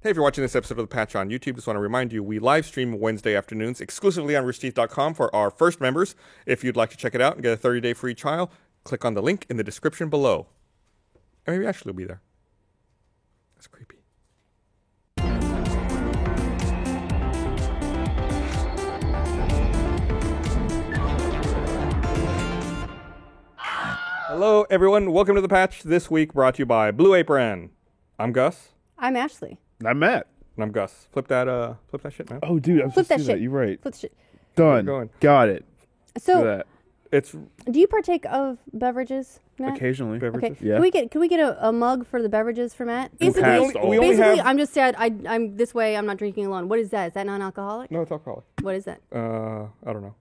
Hey, if you're watching this episode of The Patch on YouTube, just want to remind you we live stream Wednesday afternoons exclusively on roosterteeth.com for our first members. If you'd like to check it out and get a 30-day free trial, click on the link in the description below. And maybe Ashley will be there. That's creepy. Hello, everyone. Welcome to The Patch. This week brought to you by Blue Apron. I'm Gus. I'm Ashley. I'm Matt. And I'm Gus. Flip that shit, man. Oh, dude, I was Flip just that seeing shit. that. You're right. Flip the shit. Done. Going. Got it. So, For that. It's do you partake of beverages, Matt? Occasionally. beverages. Okay. Yeah. Can we get a mug for the beverages for Matt? In the past, we only basically, have- I'm just sad. I'm this way. I'm not drinking alone. What is that? Is that non-alcoholic? No, it's alcoholic. What is that? I don't know.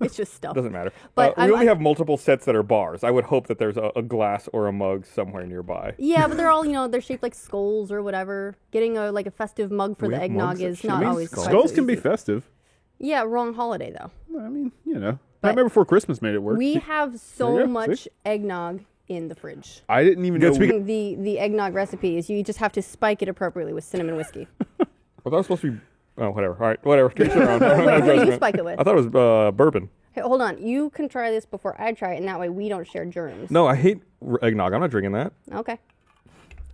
It's just stuff. Doesn't matter. But we only have multiple sets that are bars. I would hope that there's a glass or a mug somewhere nearby. Yeah, but they're all they're shaped like skulls or whatever. Getting a festive mug for We the have eggnog mugs that is shape not like always skulls. quite Skulls so can be easy. festive. Yeah, wrong holiday though. I mean, But- Nightmare Before Christmas made it work. We have There so you go, much see? eggnog in the fridge. I didn't even know. The eggnog recipe is you just have to spike it appropriately with cinnamon whiskey. Well, that was supposed to be. Oh, whatever. All right, whatever. Get your own. What do you spike it with? I thought it was bourbon. Hey, hold on. You can try this before I try it, and that way we don't share germs. No, I hate eggnog. I'm not drinking that. Okay.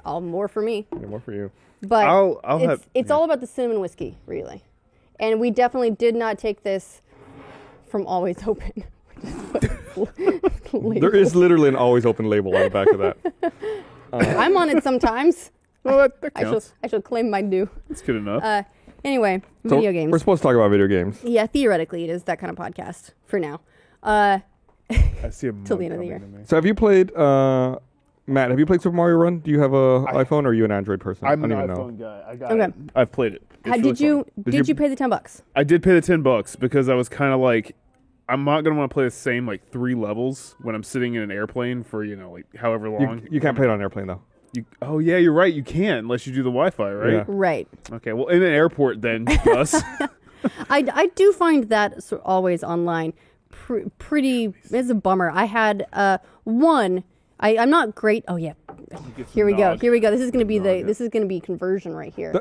All more for me. Yeah, more for you. But I'll it's all about the cinnamon whiskey, really. And we definitely did not take this from Always Open. There is literally an always open label on the back of that. I'm on it sometimes. Well, that I counts. shall claim my due. That's good enough. Anyway, So video games. We're supposed to talk about video games. Yeah, theoretically, it is that kind of podcast for now. I see a till the mug end of the coming year. to me. So have you played? Matt, have you played Super Mario Run? Do you have a iPhone or are you an Android person? I'm I an don't even iPhone guy. I got Okay. it. I've played it. It's How, really did you fun. did you pay the $10? I did pay the $10 because I was kind of like, I'm not gonna want to play the same 3 levels when I'm sitting in an airplane for however long. You can't play it on an airplane though. Oh yeah, you're right. You can't unless you do the Wi-Fi, right? Yeah. Right. Okay. Well, in an airport then, Gus. I do find that always online pretty. It's a bummer. I had one. I'm not great. Oh yeah. Here we go. This is gonna be this is gonna be conversion right here.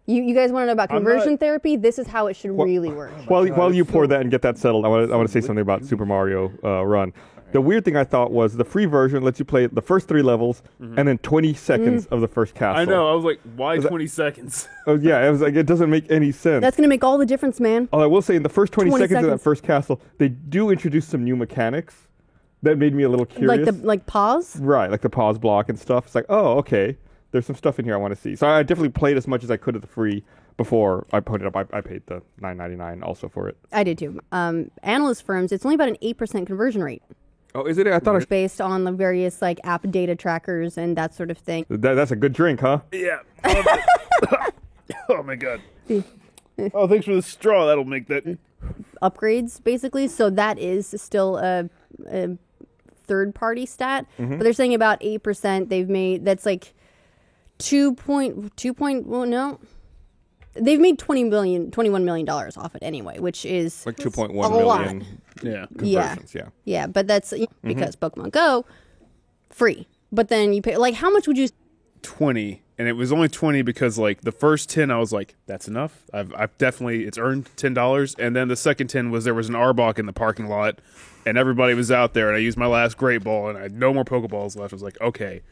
You guys want to know about conversion therapy? This is how it should really work. While you pour that and get that settled, I want to say something about Super Mario Run. The weird thing I thought was the free version lets you play the first 3 levels and then 20 seconds of the first castle. I know. I was like, why 20 seconds? Oh, yeah, it was like it doesn't make any sense. That's gonna make all the difference, man. I will say in the first 20 seconds of that seconds. first castle, they do introduce some new mechanics that made me a little curious. Like pause. Right, like the pause block and stuff. It's like, oh, okay, there's some stuff in here I want to see. So I definitely played as much as I could of the free before I put it up. I paid the $9.99 also for it. I did too. Analyst firms, it's only about an 8% conversion rate Oh, is it? I thought based on the various app data trackers and that sort of thing. that's a good drink, huh? Yeah. Oh my god. Oh, thanks for the straw. That'll make that. Upgrades basically, so that is still a third party stat, but they're saying about 8%. They've made that's like 2 point well, no, they've made $21 million off it anyway, which is Like 2.1 a lot. million Yeah. conversions. Yeah. Yeah, but that's because Pokemon Go free, but then you pay how much would you? 20, and it was only 20 because the first 10 I was like, that's enough. I've definitely it's earned $10, and then the second 10 was there was an Arbok in the parking lot, and everybody was out there, and I used my last Great Ball, and I had no more Pokeballs left. I was like, okay,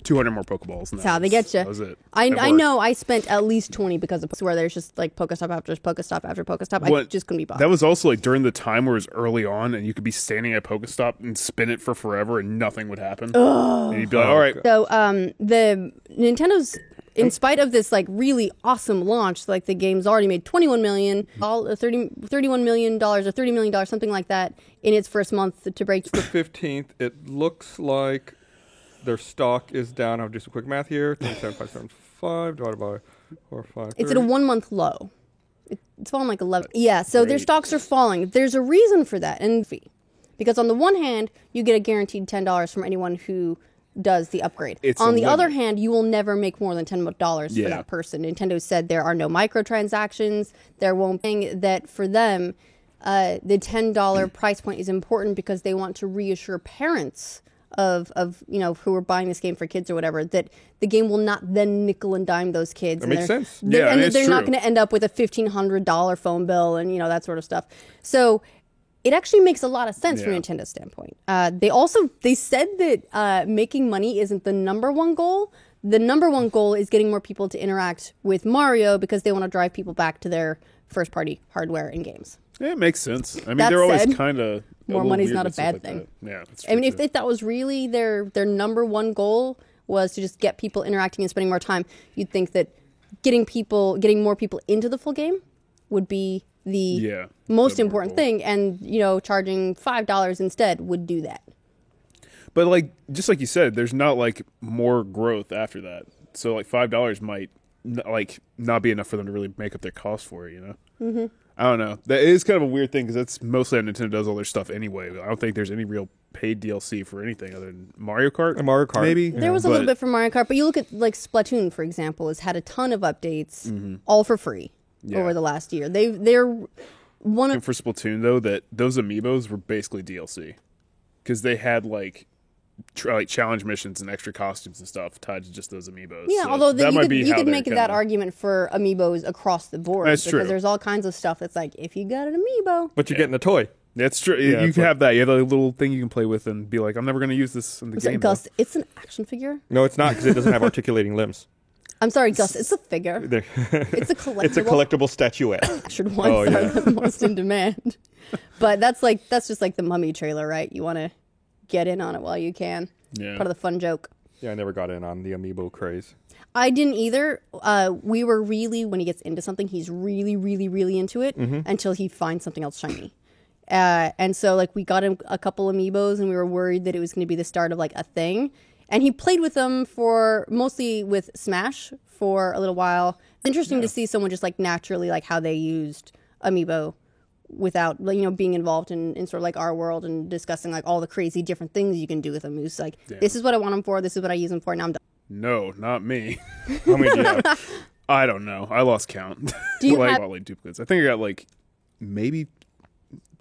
200 more Pokeballs. And That's how they get you. That was it. I It worked. know I spent at least 20 because of where there's just Pokestop after Pokestop after Pokestop. I What- just couldn't be bothered. That was also during the time where it was early on, and you could be standing at Pokestop and spin it for forever, and nothing would happen. And you'd be like, all right, So the Nintendo's, in spite of this really awesome launch, the game's already made $21 million, $31 million or $30 million, something like that, in its first month to break. The 15th, it looks like their stock is down. I'll do some quick math here. 27,575 divided by 4,530. It's at a 1 month low. It's fallen 11. Yeah, so their stocks are falling. There's a reason for that, and fee, because on the one hand, you get a guaranteed $10 from anyone who does the upgrade. It's on a the other limit. hand, you will never make more than $10 Yeah. for that person. Nintendo said there are no microtransactions. There won't be that for them. The $10 price point is important because they want to reassure parents of who are buying this game for kids or whatever, that the game will not then nickel and dime those kids. That makes sense. They're not going to end up with a $1,500 phone bill and that sort of stuff. So it actually makes a lot of sense from Nintendo's standpoint. They said that making money isn't the number one goal. The number one goal is getting more people to interact with Mario because they want to drive people back to their first-party hardware and games. Yeah, it makes sense. I mean, That they're said, always kind of more money's not a bad thing. Yeah, that's I mean, true, if that was really their number one goal was to just get people interacting and spending more time, you'd think that getting more people into the full game would be the most important thing, and charging $5 instead would do that. But just like you said, there's not more growth after that. So $5 might not be enough for them to really make up their cost for it. Mm-hmm. I don't know. That is kind of a weird thing because that's mostly how Nintendo does all their stuff anyway. I don't think there's any real paid DLC for anything other than Mario Kart. Mario Kart, maybe. There was a little bit for Mario Kart, but you look at Splatoon, for example, has had a ton of updates, all for free over the last year. They're one of And for Splatoon though, that those amiibos were basically DLC because they had challenge missions and extra costumes and stuff tied to just those amiibos. Yeah, so although that you could make that argument for amiibos across the board. That's because true. there's all kinds of stuff that's if you got an amiibo. but you're getting a toy. That's true. Yeah, you can have that. You have a little thing you can play with and be like, I'm never going to use this in the game. Gus, it's an action figure. No, it's not because it doesn't have articulating limbs. I'm sorry, Gus, it's a figure. It's a collectible. It's a collectible statuette. Action ones are the most in demand. But that's just like the Mummy trailer, right? You want to get in on it while you can. Yeah. Part of the fun joke. Yeah, I never got in on the amiibo craze. I didn't either. We were really, when he gets into something, he's really, really, really into it until he finds something else shiny. And so we got him a couple amiibos and we were worried that it was going to be the start of a thing. And he played with them mostly with Smash for a little while. It's interesting to see someone just naturally how they used amiibo without being involved in sort of our world and discussing all the crazy different things you can do with them. It's this is what I want them for, this is what I use them for, now I'm done. No, not me. How many do you have? I don't know. I lost count. Do you have... duplicates? I think I got maybe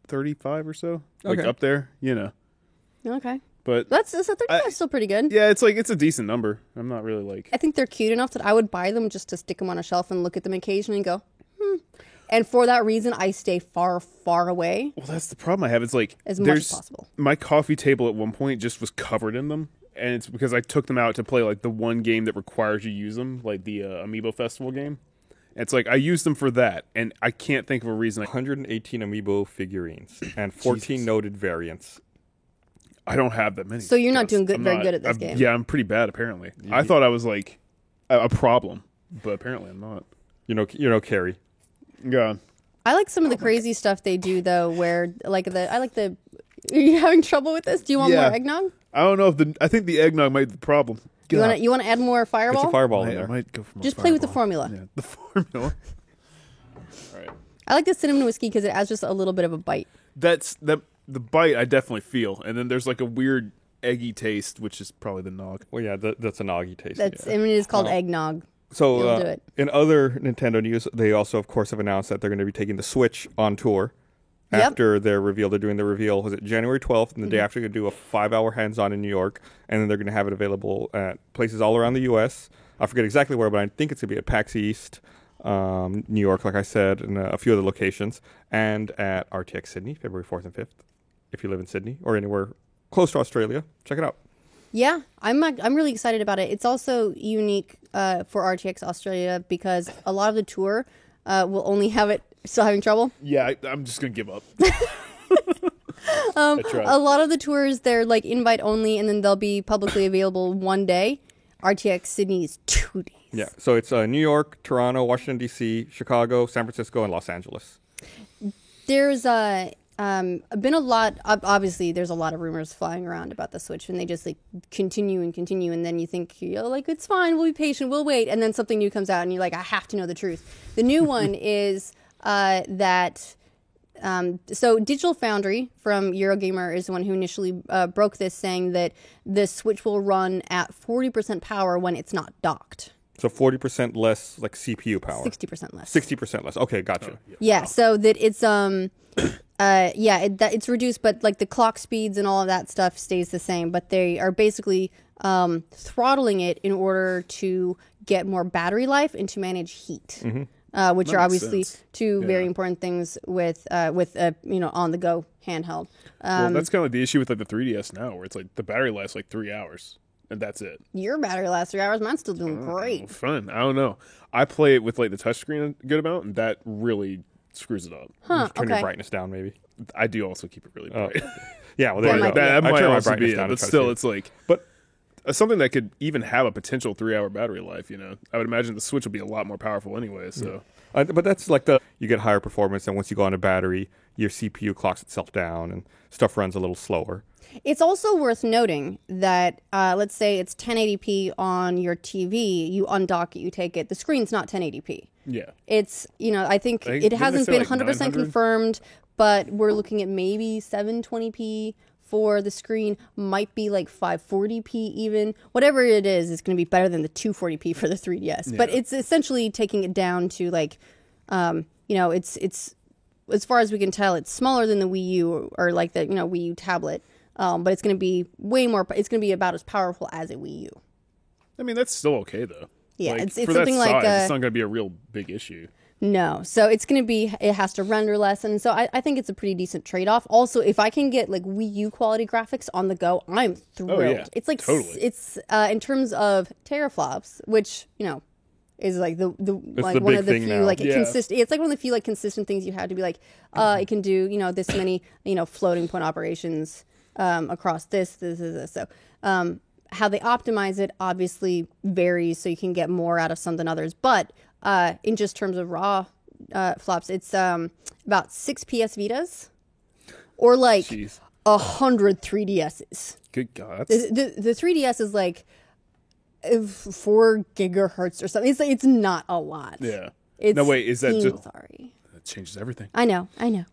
35 or so. Okay. Up there, Okay. But That's 35 is still pretty good. yeah, it's it's a decent number. I'm not really I think they're cute enough that I would buy them just to stick them on a shelf and look at them occasionally and go, And for that reason, I stay far, far away. Well, that's the problem I have. It's as much as possible. My coffee table at one point just was covered in them. And it's because I took them out to play the one game that requires you use them, the Amiibo Festival game. It's I use them for that, and I can't think of a reason. 118 amiibo figurines and 14 noted variants. I don't have that many. So you're not doing very good at this game. Yeah, I'm pretty bad apparently. I thought I was a problem, but apparently I'm not. Carrie. Yeah. I like some of the crazy stuff they do though, where are you having trouble with this? Do you want more eggnog? I don't know if I think the eggnog might be the problem. You want to add more Fireball? It's a fireball in I there. might go for more Just play with the Fireball. formula. Yeah, the formula. All right. I like the cinnamon whiskey because it has just a little bit of a bite. The bite I definitely feel, and then there's a weird eggy taste, which is probably the nog. Well, yeah, that's a noggy taste. I mean, it's called eggnog. So It'll do it. in other Nintendo news, they also, of course, have announced that they're going to be taking the Switch on tour. Yep. After their reveal, they're doing the reveal, was it January 12th? And the day after, they're going to do a 5-hour hands-on in New York. And then they're going to have it available at places all around the U.S. I forget exactly where, but I think it's going to be at PAX East, New York, like I said, and a few other locations. And at RTX Sydney, February 4th and 5th. If you live in Sydney or anywhere close to Australia, check it out. Yeah, I'm really excited about it. It's also unique for RTX Australia because a lot of the tour will only have it. Still having trouble? Yeah, I'm just gonna give up. A lot of the tours they're invite only, and then they'll be publicly available one day. RTX Sydney is 2 days. Yeah, so it's New York, Toronto, Washington D.C., Chicago, San Francisco, and Los Angeles. There's been a lot. Obviously, there's a lot of rumors flying around about the Switch, and they just continue, and then you think, it's fine. We'll be patient. We'll wait, and then something new comes out, and you're like, I have to know the truth. The new one is that. So Digital Foundry from Eurogamer is the one who initially broke this, saying that the Switch will run at 40% power when it's not docked. So 40% less CPU power. 60% less. 60% less. Okay, gotcha. Yeah, so that it's it's reduced, but like the clock speeds and all of that stuff stays the same. But they are basically throttling it in order to get more battery life and to manage heat, which That are makes obviously sense. two very important things with on the go handheld. Well, that's kind of like the issue with like the 3DS now, where it's like the battery lasts like 3 hours, and that's it. Your battery lasts 3 hours. Mine's still doing great. Fun. I don't know. I play it with like the touchscreen a good amount, and that really screws it up. Turn your Okay. brightness down, maybe. I do also keep it really bright. Yeah, well, there you might go. be That I might turn my also brightness be it, down to but try to still, see it. it's like But something that could even have a potential 3 hour battery life. You know, I would imagine the Switch will be a lot more powerful anyway. So but that's like you get higher performance, and once you go on a battery, your CPU clocks itself down, and stuff runs a little slower. It's also worth noting that let's say it's 1080p on your TV. You undock it, you take it. The screen's not 1080p. yeah, It's, I think Didn't it they hasn't say, been like, 100% 900? confirmed, but we're looking at maybe 720p for the screen, might be like 540p even. Whatever it is, it's going to be better than the 240p for the 3DS. But it's essentially taking it down to like, it's as far as we can tell, it's smaller than the Wii U or like the, Wii U tablet. But it's going to be way more, it's going to be about as powerful as a Wii U. I mean that's still okay though. Yeah, Like, it's for something that like size, it's not going to be a real big issue. No, so it's going to be, it has to render less. And so I think it's a pretty decent trade-off. Also, if I can get like Wii U quality graphics on the go, I'm thrilled. yeah, It's like, totally. it's in terms of teraflops, which, is like the like the one big of the thing few now. like Yeah. consistent. It's like one of the few like consistent things you had to be like, it can do this many floating point operations across this. So how they optimize it obviously varies, so you can get more out of some than others. But in just terms of raw flops, it's about 6 PS Vitas or like Jeez, 100 3DSs. good God. The 3DS is like 4 gigahertz or something. It's not a lot. Yeah. It's No, wait, is that just sorry. that changes everything? I know. Can't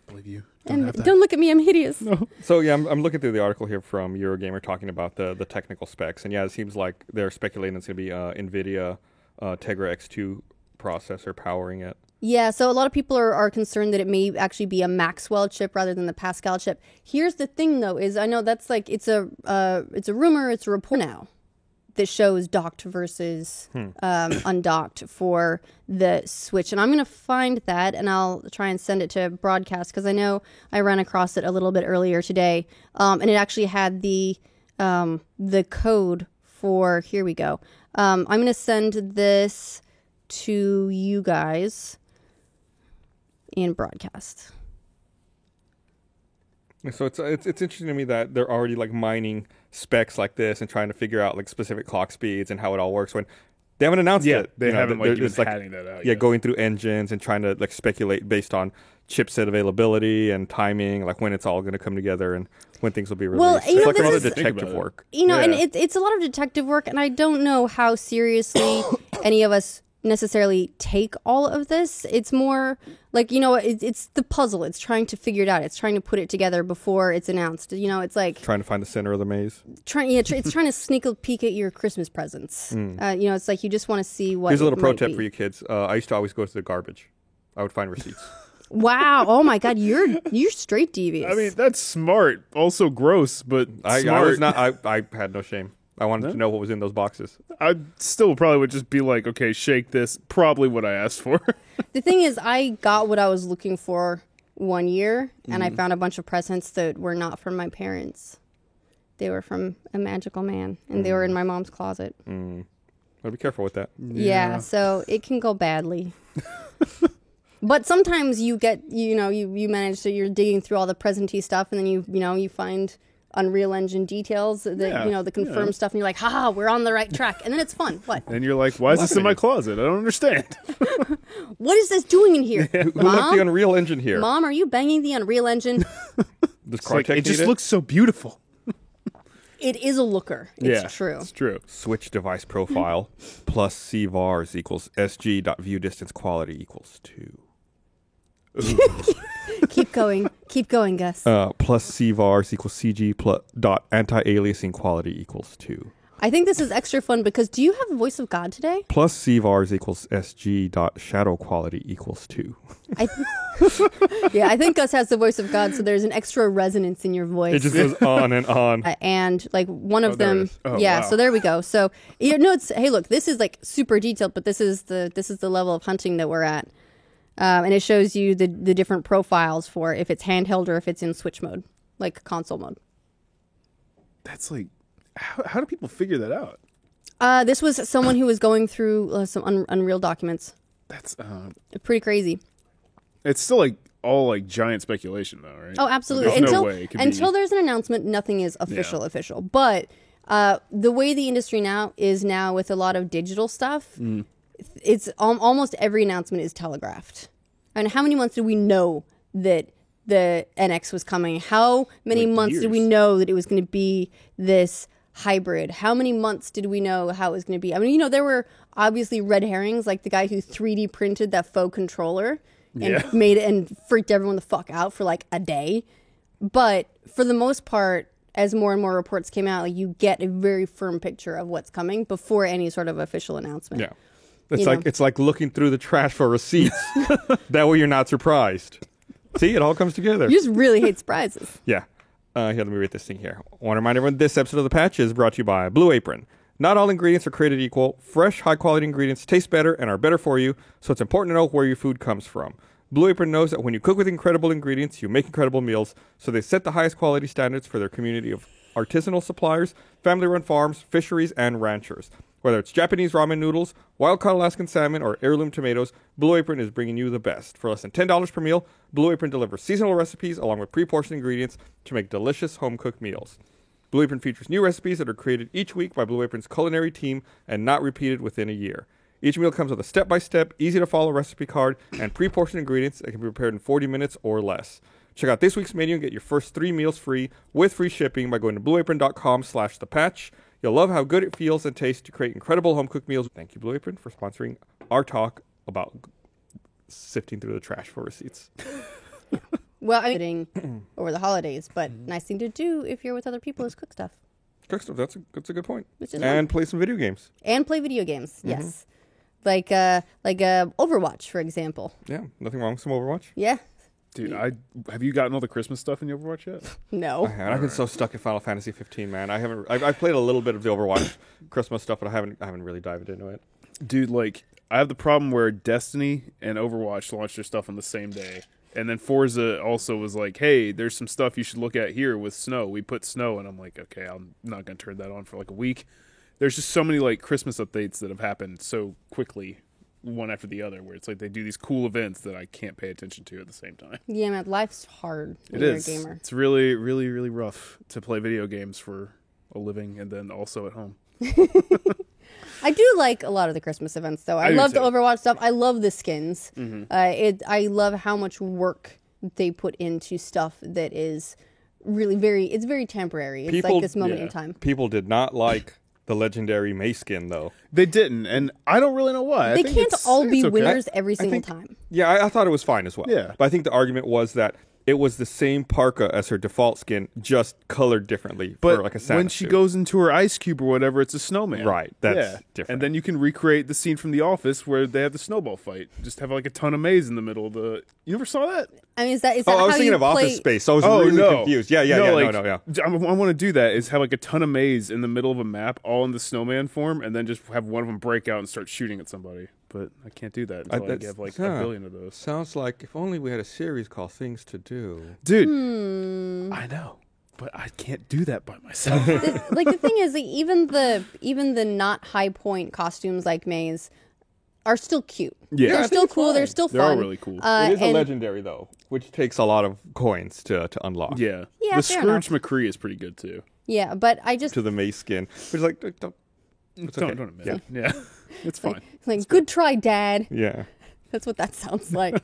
believe you. Don't And have that. don't look at me. I'm hideous. So yeah, I'm looking through the article here from Eurogamer talking about the technical specs, and yeah, it seems like they're speculating it's going to be NVIDIA Tegra X2 processor powering it. Yeah, so a lot of people are concerned that it may actually be a Maxwell chip rather than the Pascal chip. Here's the thing, though, is I know that's like it's a rumor, it's a report now that shows docked versus undocked for the Switch, and I'm gonna find that and I'll try and send it to broadcast because I know I ran across it a little bit earlier today, and it actually had the code for. Here we go. I'm gonna send this to you guys in broadcast. So it's interesting to me that they're already like mining specs like this and trying to figure out like specific clock speeds and how it all works when they haven't announced Yeah, it. they You know, haven't they're like even just, like, hatting that out. yeah, yet. going through engines and trying to like speculate based on chipset availability and timing, like when it's all going to come together and when things will be released. Well, it's like a this lot of is- detective Think about it. work. And Yeah. it's a lot of detective work, and I don't know how seriously any of us necessarily take all of this. It's more like, it's the puzzle. It's trying to figure it out. It's trying to put it together before it's announced. It's like Trying to find the center of the maze. it's trying to sneak a peek at your Christmas presents. It's like you just want to see what. Here's a little it pro might tip be. for you kids. I used to always go to the garbage. I would find receipts. Wow! Oh my God, you're straight devious. I mean, that's smart. Also gross, but I smart. was not. I had no shame. I wanted to know what was in those boxes. I still probably would just be like, okay, shake this. Probably what I asked for. The thing is, I got what I was looking for one year, and I found a bunch of presents that were not from my parents. They were from a magical man, and they were in my mom's closet. But be careful with that. Yeah, so it can go badly. But sometimes you get, you manage to, you're digging through all the presentee stuff, and then you find Unreal Engine details that, Yeah, the confirmed stuff, and you're like, haha, we're on the right track. And then it's fun. What? And you're like, why is this in my closet? I don't understand. What is this doing in here? Who left the Mom? Unreal Engine here? Mom, are you banging the Unreal Engine? Does It's like, Crytek it just need looks so beautiful. It is a looker. It's true. It's true. Switch device profile plus CVARs equals SG.ViewDistanceQuality equals 2. Keep going, Gus. Plus CVARs equals CG plus dot anti-aliasing quality equals 2. I think this is extra fun because do you have a voice of God today? Plus CVARs equals SG dot shadow quality equals 2. Yeah, I think Gus has the voice of God, so there's an extra resonance in your voice. It just goes on and on. And like one of there it them, is. Oh, yeah. wow. So there we go. So it's hey, look, this is like super detailed, but this is the level of hunting that we're at, and it shows you the different profiles for if it's handheld or if it's in switch mode, like console mode. That's like, how do people figure that out? This was someone who was going through some Unreal documents. That's Pretty crazy. it's still like all like giant speculation though, right? Oh, absolutely. There's no way it could Until be. there's an announcement, nothing is official. But the way the industry now is with a lot of digital stuff, it's almost every announcement is telegraphed. And how many months did we know that the NX was coming? How many Like months did we years. know that it was going to be this hybrid? How many months did we know how it was going to be? I mean, there were obviously red herrings, like the guy who 3D printed that faux controller and made it and freaked everyone the fuck out for like a day. But for the most part, as more and more reports came out, like, you get a very firm picture of what's coming before any sort of official announcement. Yeah. It's You like know. it's like looking through the trash for receipts. That way you're not surprised. See, it all comes together. You just really hate surprises. Yeah. Here, let me read this thing here. I want to remind everyone this episode of The Patch is brought to you by Blue Apron. Not all ingredients are created equal. Fresh, high-quality ingredients taste better and are better for you, so it's important to know where your food comes from. Blue Apron knows that when you cook with incredible ingredients, you make incredible meals, so they set the highest quality standards for their community of artisanal suppliers, family-run farms, fisheries, and ranchers. Whether it's Japanese ramen noodles, wild-caught Alaskan salmon, or heirloom tomatoes, Blue Apron is bringing you the best. For less than $10 per meal, Blue Apron delivers seasonal recipes along with pre-portioned ingredients to make delicious home-cooked meals. Blue Apron features new recipes that are created each week by Blue Apron's culinary team and not repeated within a year. Each meal comes with a step-by-step, easy-to-follow recipe card and pre-portioned ingredients that can be prepared in 40 minutes or less. Check out this week's menu and get your first 3 meals free with free shipping by going to blueapron.com/thepatch. You'll love how good it feels and tastes to create incredible home-cooked meals. Thank you, Blue Apron, for sponsoring our talk about sifting through the trash for receipts. Well, I'm sitting over the holidays, but nice thing to do if you're with other people is cook stuff. Cook stuff, that's a good point. Which is And play some video games. And play video games, yes. Like Overwatch, for example. Yeah, nothing wrong with some Overwatch. Yeah. Dude, have you gotten all the Christmas stuff in your Overwatch yet? No. I've been so stuck in Final Fantasy 15, man. I've played a little bit of the Overwatch Christmas stuff, but I haven't really dived into it. Dude, like, I have the problem where Destiny and Overwatch launched their stuff on the same day. And then Forza also was like, hey, there's some stuff you should look at here with snow. We put snow, and I'm like, okay, I'm not going to turn that on for like a week. There's just so many like Christmas updates that have happened so quickly, one after the other, where it's like they do these cool events that I can't pay attention to at the same time. Yeah, man, life's hard when It you're is. a gamer. It's really, really, really rough to play video games for a living and then also at home. I do like a lot of the Christmas events, though. I do love the too. Overwatch stuff. I love the skins. I love how much work they put into stuff that is really it's very temporary. It's like this moment in time. People did not like the legendary May skin, though. They didn't, and I don't really know why. I They think can't it's- all be it's okay. winners every single think- time. Yeah, I thought it was fine as well. Yeah. But I think the argument was that it was the same parka as her default skin, just colored differently But for like a Santa when she suit. goes into her ice cube or whatever, it's a snowman. Right, that's different. And then you can recreate the scene from The Office where they have the snowball fight. Just have like a ton of maize in the middle of the... You never saw that? I mean, is that Oh, I how was thinking you of play? Office Space. So I was really confused. Yeah, I want to do that, is have like a ton of maize in the middle of a map, all in the snowman form, and then just have one of them break out and start shooting at somebody. But I can't do that until I that's- have like yeah. a billion of those. Sounds like if only we had a series called Things to Do. Dude, Hmm. I know, but I can't do that by myself. Like the thing is, like, even the not high point costumes like Maze are still cute. Yeah. I They're think still it's cool. fine. They're still They are fun. really cool. It is a and- legendary, though, which takes a lot of coins to unlock. Yeah. Yeah, The fair Scrooge McCree is pretty good too. Yeah, but I just To the May skin. Which is like, don't. It's okay. Don't admit it. Yeah. It's fine. like good try, Dad. Yeah. That's what that sounds like.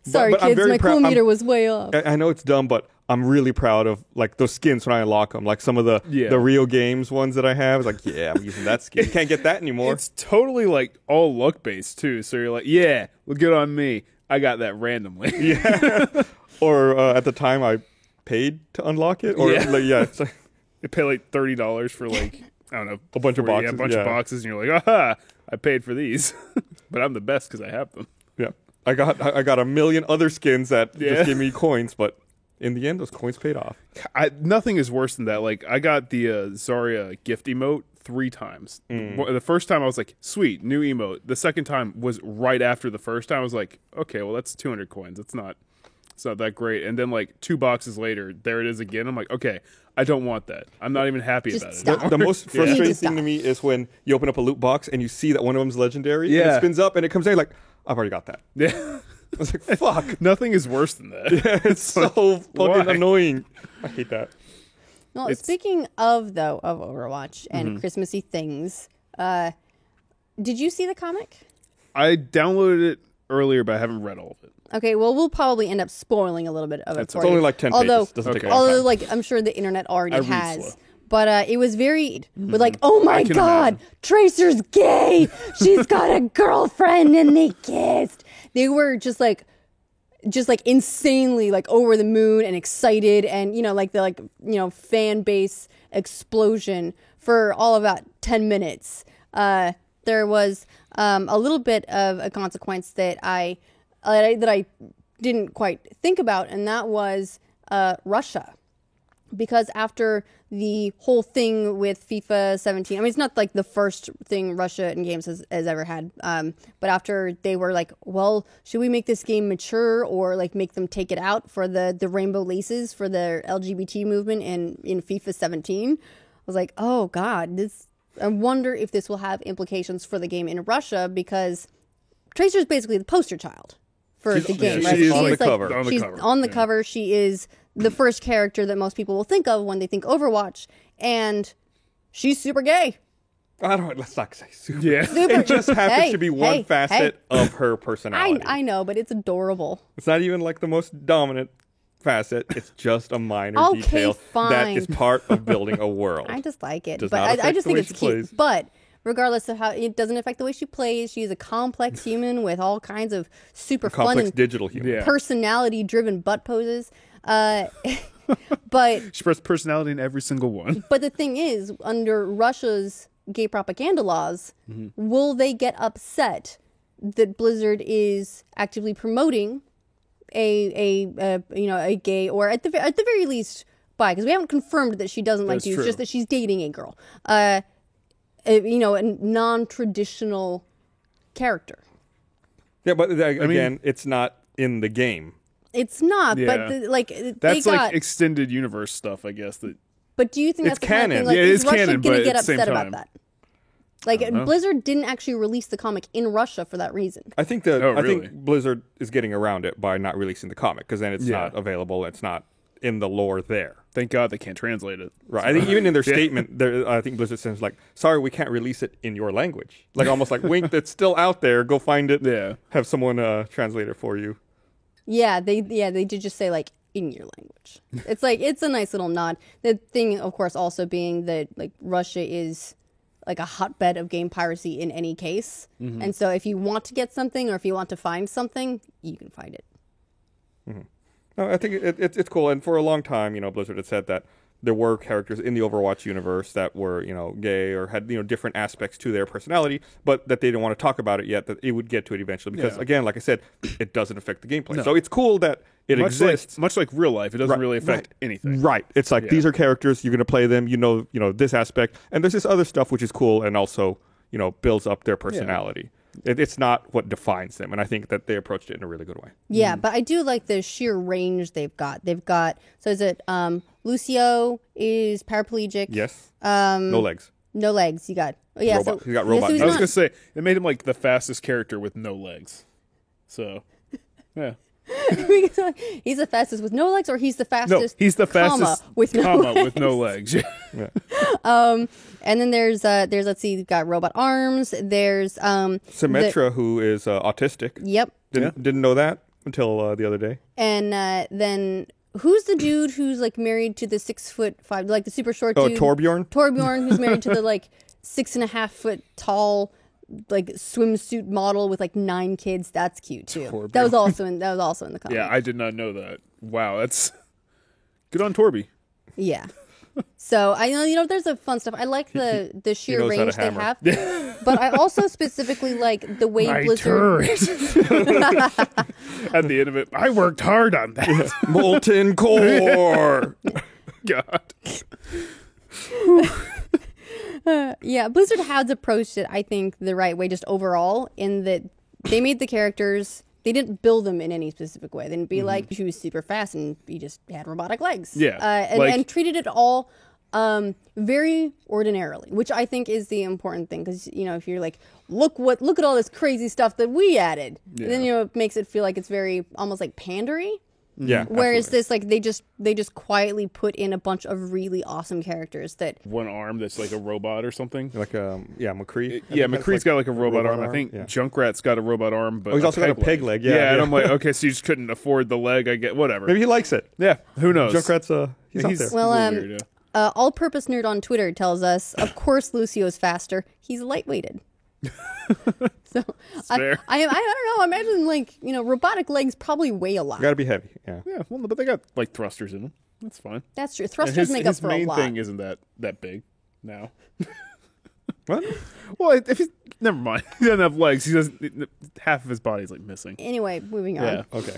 Sorry, but I'm kids, very my cool proud- meter was way off. I know it's dumb, but I'm really proud of like those skins when I unlock them. Like some of the Real Games ones that I have. It's like, yeah, I'm using that skin. You can't get that anymore. It's totally like all luck based too. So you're like, yeah, well, good on me. I got that randomly. Yeah. Or at the time I paid to unlock it. Or Yeah. like, yeah, it's like, You pay like $30 for like I don't know, A bunch of 40, boxes, a bunch yeah. of boxes, and you're like, aha, I paid for these, but I'm the best because I have them. Yeah. I got a million other skins that Yeah. just give me coins, but in the end, those coins paid off. Nothing is worse than that. Like, I got the Zarya gift emote 3 times. The first time I was like, sweet, new emote. The second time was right after the first time. I was like, okay, well, that's 200 coins. It's not that great. And then like 2 boxes later, there it is again. I'm like, okay, I don't want that. I'm not even happy Just about stop. it. The most You need frustrating to thing to stop. me is when you open up a loot box and you see that one of them's legendary. And it Yeah. spins up and it comes in like, I've already got that. Yeah. I was like, fuck. Nothing is worse than that. It's so fucking why? annoying. I hate that. Well, It's- speaking of Overwatch and Christmassy things, did you see the comic? I downloaded it earlier, but I haven't read all of it. Okay, well, we'll probably end up spoiling a little bit of it That's for It's you. only like 10 although, pages. Doesn't take a okay. long although, time. like, I'm sure the internet already I read has. slow. But it was varied with like, oh my can god, imagine. Tracer's gay. She's got a girlfriend and they kissed. They were just like insanely like over the moon and excited, and like the fan base explosion for all about 10 minutes. There was a little bit of a consequence that I didn't quite think about, and that was Russia. Because after the whole thing with FIFA 17, I mean, it's not like the first thing Russia in games has ever had. But after they were like, well, should we make this game mature or like make them take it out for the rainbow laces for the LGBT movement in FIFA 17? I was like, oh God, I wonder if this will have implications for the game in Russia, because Tracer's basically the poster child for the game, she right? is on the like, cover. On the she's cover, on the yeah. cover. She is the first character that most people will think of when they think Overwatch, and she's super gay. Let's not say super. Yeah. Super. It just happens to be one hey, facet hey. of her personality. I know, but it's adorable. It's not even like the most dominant facet. It's just a minor Okay, detail that fine. is part of building a world. I just like it, Does but not I affect just the think way it's she cute. plays. But regardless of how it doesn't affect the way she plays, she's a complex human with all kinds of super fun Complex and digital human. Yeah. personality-driven butt poses. But She expressed personality in every single one. But the thing is, under Russia's gay propaganda laws, will they get upset that Blizzard is actively promoting a gay, or at the very least bi? Because we haven't confirmed that she doesn't like That's dudes, true. just that she's dating a girl. A non-traditional character. Yeah, but again, it's not in the game. It's not, Yeah. but they That's got. like extended universe stuff, I guess. That But do you think It's that's the kind of canon. thing, like, Yeah, it is is Russia canon, going but to get at the same upset about time. that? Like, Blizzard didn't actually release the comic in Russia for that reason. I think Oh, I really? think Blizzard is getting around it by not releasing the comic, because then it's Yeah. not available. It's not in the lore there. thank God they can't translate it. Right. I think even in their statement, I think Blizzard says like, "Sorry, we can't release it in your language." Like almost like, "Wink, that's still out there. Go find it. Yeah. Have someone translate it for you." Yeah, they did just say like in your language. It's a nice little nod. The thing, of course, also being that like Russia is like a hotbed of game piracy in any case, and so if you want to get something or if you want to find something, you can find it. No, I think it's cool. And for a long time, Blizzard had said that there were characters in the Overwatch universe that were, gay or had, different aspects to their personality, but that they didn't want to talk about it yet, that it would get to it eventually. Because, Yeah. again, like I said, it doesn't affect the gameplay. No. So it's cool that it exists. Much like real life, it doesn't really affect anything. Right. It's like, Yeah. these are characters, you're going to play them, this aspect. And there's this other stuff which is cool and also, builds up their personality. It's not what defines them. And I think that they approached it in a really good way. Yeah, but I do like the sheer range they've got. So is it Lucio is paraplegic? Yes. No legs. No legs. You got yeah. Robot. So He's got yeah, robot so he's I was not- gonna say they made him like the fastest character with no legs. So, yeah. he's the fastest with no legs, or he's the No, fastest. he's the comma, fastest with no legs. with no legs. And then there's let's see, you've got robot arms. There's Symmetra, who is autistic. Yep. Didn't know that until the other day. And then who's the dude who's like married to the 6'5", like the super short Oh, dude? Torbjorn? Torbjorn, who's married to the like 6.5 foot tall like swimsuit model with like 9 kids. That's cute too. Torbjorn. That was also in the comic. Yeah, I did not know that. Wow, that's good on Torby. Yeah. So I know, there's a fun stuff. I like the sheer knows how to range they hammer. have, but I also specifically like the way My Blizzard. turret. At the end of it, I worked hard on that. Molten core. God. Yeah, Blizzard has approached it, I think, the right way, just overall, in that they made the characters. They didn't build them in any specific way. They didn't be like, she was super fast and he just had robotic legs. Yeah, and treated it all very ordinarily, which I think is the important thing. Because, if you're like, look at all this crazy stuff that we added, then, it makes it feel like it's very, almost like pandery. Yeah. Whereas absolutely. this, like, they just quietly put in a bunch of really awesome characters that. One arm that's like a robot or something. Like McCree. Yeah, McCree's got like a robot arm. I think Yeah. Junkrat's got a robot arm, but he's also got a peg leg. Yeah, and I'm like, okay, so you just couldn't afford the leg. I get whatever. Maybe he likes it. Yeah, who knows? Junkrat's he's out there. Well, a little weird, All-Purpose Nerd on Twitter tells us, of course, Lucio's faster. He's lightweighted. So fair. I don't know. Imagine like robotic legs probably weigh a lot. Got to be heavy. Yeah. Yeah, well, but they got like thrusters in them. That's fine. That's true. And Thrusters make up his for a main lot. thing isn't that big now. What? Well, if he's never mind. He doesn't have legs. He doesn't. Half of his body's like missing. Anyway, moving on. Yeah. Okay.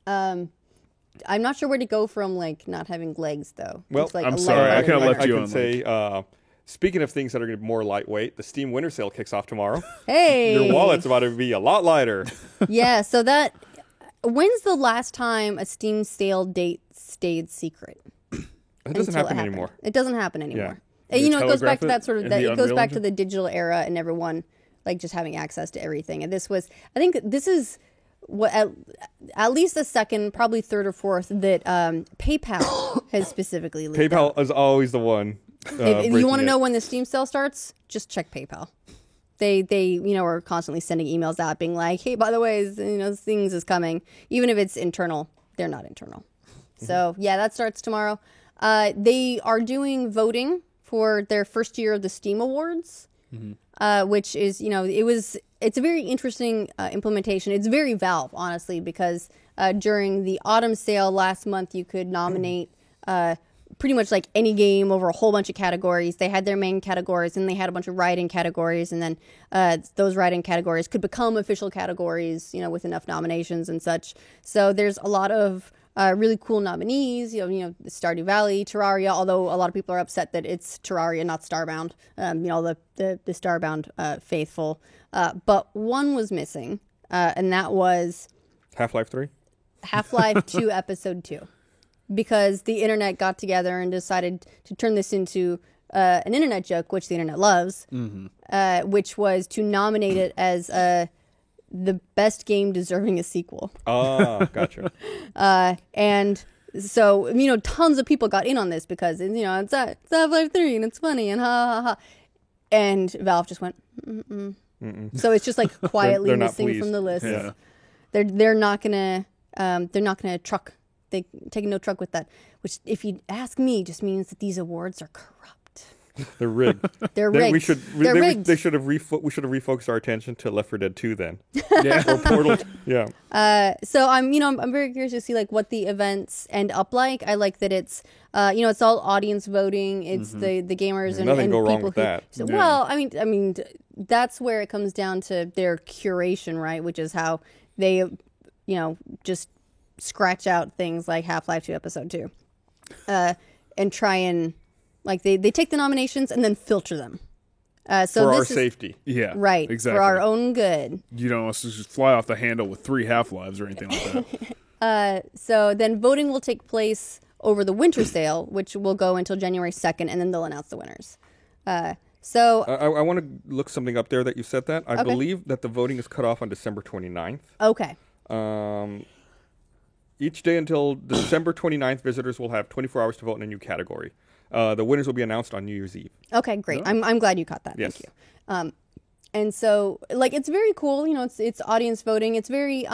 I'm not sure where to go from like not having legs though. Well, It's like I'm a sorry, I lighthearted kinda leg. left you I on, can say, speaking of things that are going to be more lightweight, the Steam Winter Sale kicks off tomorrow. Hey, Your wallet's about to be a lot lighter. Yeah. So that. When's the last time a Steam sale date stayed secret? It doesn't Until happen it anymore. It doesn't happen anymore. Yeah. And, They it goes back telegraph to it that sort of in that. the It goes Unreal back to Engine? the digital era and everyone like just having access to everything. And this was, I think, this is what at least the second, probably third or fourth that PayPal has specifically leaked out. PayPal is always the one. If you want to breaking know it. when the Steam sale starts, just check PayPal. They are constantly sending emails out being like, hey, by the way, things is coming. Even if it's internal, they're not internal. So yeah, that starts tomorrow. They are doing voting for their first year of the Steam Awards, which is it's a very interesting implementation. It's very Valve, honestly, because during the autumn sale last month, you could nominate pretty much like any game over a whole bunch of categories. They had their main categories, and they had a bunch of write-in categories, and then those write-in categories could become official categories, with enough nominations and such. So there's a lot of really cool nominees, Stardew Valley, Terraria, although a lot of people are upset that it's Terraria, not Starbound, the Starbound faithful. But one was missing, and that was Half-Life 3? Half-Life 2 Episode 2. Because the internet got together and decided to turn this into an internet joke, which the internet loves, which was to nominate it as the best game deserving a sequel. Oh, gotcha. And so, tons of people got in on this because, it's Half-Life 3 and it's funny and ha ha ha. And Valve just went, mm-mm. So it's just like quietly They're not missing pleased. from the list. Yeah. They're not gonna truck. They take no truck with that, which, if you ask me, just means that these awards are corrupt. They're rigged. They're rigged. They're rigged. They should have we should have refocused our attention to Left 4 Dead 2 then. Yeah. Or Portal. Yeah. So I'm very curious to see like what the events end up like. I like that it's it's all audience voting. It's the gamers and Nothing go wrong people with who. that. So, Yeah. well, I mean that's where it comes down to their curation, right? Which is how they just scratch out things like Half-Life 2 Episode 2, and try and like they take the nominations and then filter them. So For our this is, safety. Yeah. right, Exactly. for our own good. You don't want to just fly off the handle with 3 Half-Lives or anything like that. So then voting will take place over the winter sale, which will go until January 2nd, and then they'll announce the winners. I want to look something up there that you said that. I believe that the voting is cut off on December 29th. Okay. Each day until December 29th, visitors will have 24 hours to vote in a new category. The winners will be announced on New Year's Eve. Okay, great. I'm glad you caught that. Yes. Thank you. And so, like, it's very cool. It's audience voting. It's very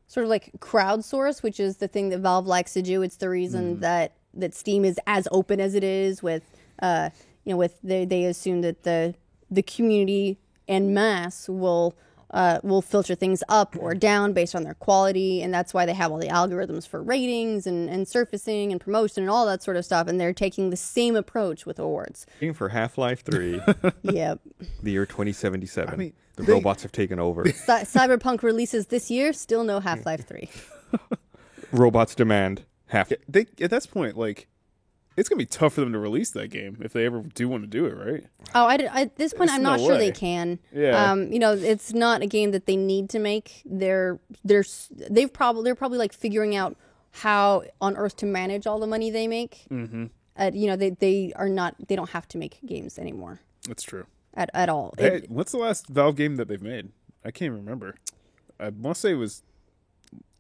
sort of like crowdsource, which is the thing that Valve likes to do. It's the reason that Steam is as open as it is. With they assume that the community en masse will will filter things up or down based on their quality, and that's why they have all the algorithms for ratings and surfacing and promotion and all that sort of stuff. And they're taking the same approach with awards. Looking for Half-Life 3, Yep. the year 2077. I mean, the robots have taken over. Cyberpunk releases this year. Still no Half-Life 3. Robots demand half. They at this point, like, it's gonna be tough for them to release that game if they ever do want to do it, right? Oh, at this point, There's I'm not no sure way. they can. Yeah. It's not a game that they need to make. They're probably like figuring out how on earth to manage all the money they make. Mm-hmm. They don't have to make games anymore That's true. at all. Hey, what's the last Valve game that they've made? I can't remember. I want to say it was.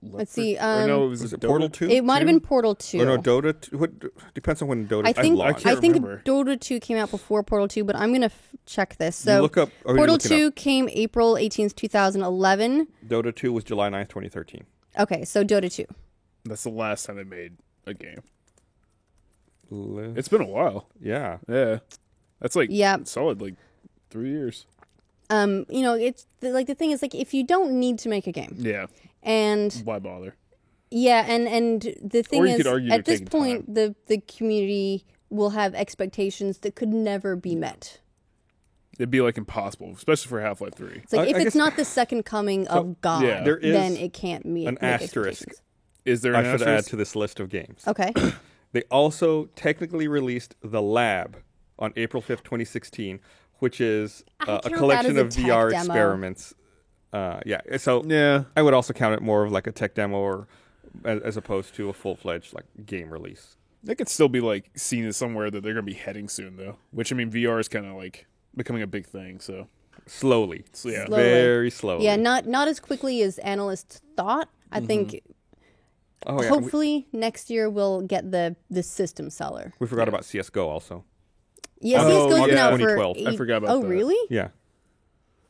Let's see. Or no, it was Was it Dota Portal 2? It might have been Portal 2. Or no, Dota 2? What, depends on when Dota I 2 think launched. can't I think remember. Dota 2 came out before Portal 2, but I'm gonna check this. You So look up- or you Portal look it 2 up. came April 18th, 2011. Dota 2 was July 9th, 2013. Okay, so Dota 2. That's the last time they made a game. Li- It's been a while. Yeah. Yeah, that's like Yeah. solid, like 3 years. It's the thing is, like, if you don't need to make a game, Yeah, and why bother? yeah, and the thing Or you is, could argue at they're this taking point, the community will have expectations that could never be met. It'd be like impossible, especially for Half-Life 3. It's like I if it's guess- not the second coming of God, yeah. There is then it can't meet an make asterisk. expectations. Is there I an should add asterisk? to this list of games. Okay. They also technically released The Lab on April 5th, 2016, which is I a count that collection as a of tech VR demo. experiments. So Yeah, I would also count it more of like a tech demo or as opposed to a full-fledged like game release. it could still be like seen as somewhere that they're gonna be heading soon, though. Which I mean, VR is kind of like becoming a big thing. So Slowly. yeah, Slowly. Very slowly. Yeah, not as quickly as analysts thought. I think Oh, yeah. hopefully next year we'll get the system seller. We forgot about CSGO also. Yeah, Oh, CSGO's been yeah. out for 2012. I forgot about Oh, that. really? Yeah.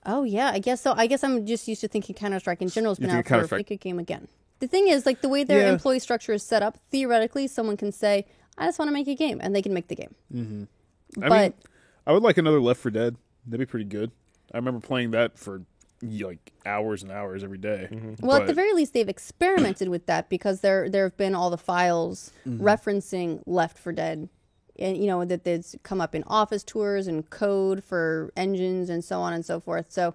Oh, yeah. I guess so. I guess I'm just used to thinking Counter-Strike in general has been think out for Counter-Strike. Pick a Game again. The thing is, like, the way their Yeah. employee structure is set up, theoretically, someone can say, I just want to make a game, and they can make the game. Mm-hmm. But I mean, I would like another Left 4 Dead. That'd be pretty good. I remember playing that for like hours and hours every day. well, at the very least, they've experimented with that because there have been all the files referencing Left 4 Dead, and that that's come up in office tours and code for engines and so on and so forth. So,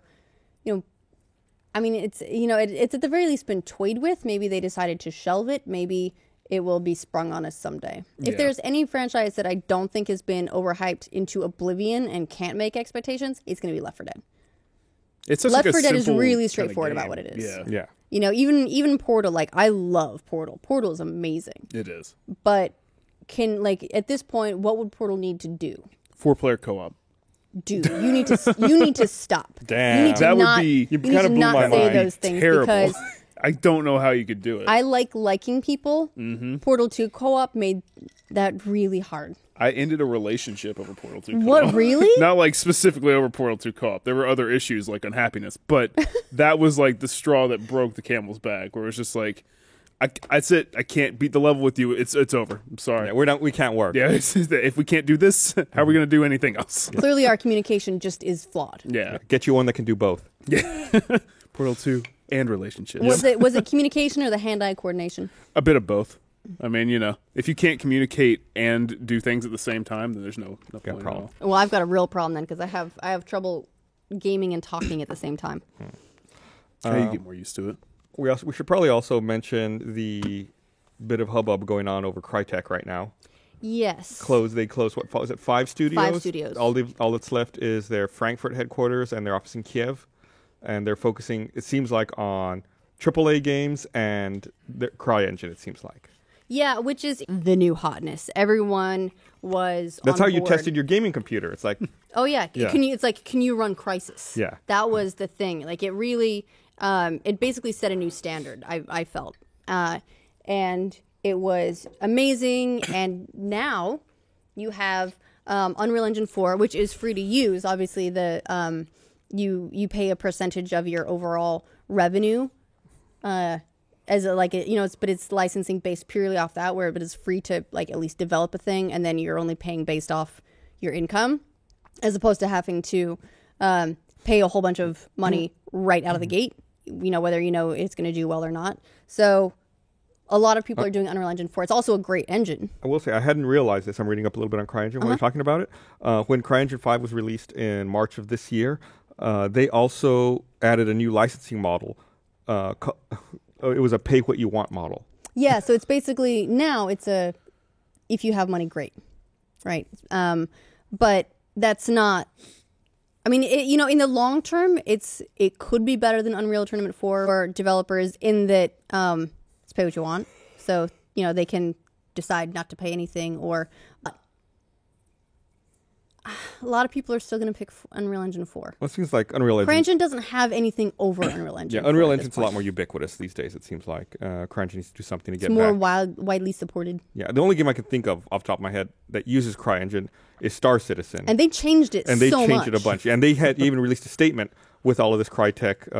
I mean, it's it's at the very least been toyed with. Maybe they decided to shelve it. Maybe it will be sprung on us someday. If Yeah. there's any franchise that I don't think has been overhyped into oblivion and can't make expectations, it's going to be Left 4 Dead. It's such Left like a 4 Dead is simple really kinda straightforward game. about what it is. Yeah, Yeah. Even Portal, like, I love Portal. Portal is amazing. it is. But at this point, what would Portal need to do? 4-player co-op. Dude, you need to stop. Damn. You need to That would not, be- you You need kinda to blew not my say mind. those things Terrible. because I don't know how you could do it. I like liking people. Portal 2 co-op made that really hard. I ended a relationship over Portal 2 co-op. What, really? Not like specifically over Portal 2 co-op. There were other issues like unhappiness, but that was like the straw that broke the camel's back. Where it was just like, that's it. I can't beat the level with you. It's over. I'm sorry. Yeah, we can't work. Yeah, if we can't do this, how are we going to do anything else? Clearly, our communication just is flawed. Yeah. Get you one that can do both. Portal 2 and relationships. Was it communication or the hand-eye coordination? A bit of both. I mean, if you can't communicate and do things at the same time, then there's no point at problem. all. Well, I've got a real problem then because I have trouble gaming and talking at the same time. You get more used to it. We should probably also mention the bit of hubbub going on over Crytek right now. Yes. They closed, what was it, 5 studios? 5 studios. All that's left is their Frankfurt headquarters and their office in Kiev. And they're focusing, it seems like, on AAA games and the CryEngine, it seems like. Yeah, which is the new hotness. Everyone was That's on how you board. tested your gaming computer. It's like, Oh yeah. Yeah. Can you run Crysis? Yeah. That was the thing. Like, it really it basically set a new standard, I felt. And it was amazing, and now you have Unreal Engine 4, which is free to use. Obviously, the you pay a percentage of your overall revenue as but it's licensing based purely off that, but it's free to like at least develop a thing, and then you're only paying based off your income, as opposed to having to pay a whole bunch of money right out of the gate, whether it's going to do well or not. So a lot of people are doing Unreal Engine 4. It's also a great engine. I will say, I hadn't realized this. I'm reading up a little bit on CryEngine while you're talking about it. When CryEngine 5 was released in March of this year, they also added a new licensing model. It was a pay-what-you-want model. Yeah, so it's basically, now it's if you have money, great, right? But that's not, I mean, in the long term, it could be better than Unreal Tournament 4 for developers in that it's pay what you want. So, they can decide not to pay anything, or a lot of people are still going to pick Unreal Engine 4. Well, it seems like Unreal Engine... CryEngine doesn't have anything over Unreal Engine. Yeah, Unreal Engine's a lot more ubiquitous these days, it seems like. CryEngine needs to do something to get more back. widely supported. Yeah, the only game I can think of off the top of my head that uses CryEngine is Star Citizen. And they changed it so much. And they changed it a bunch. And they had even released a statement with all of this Crytek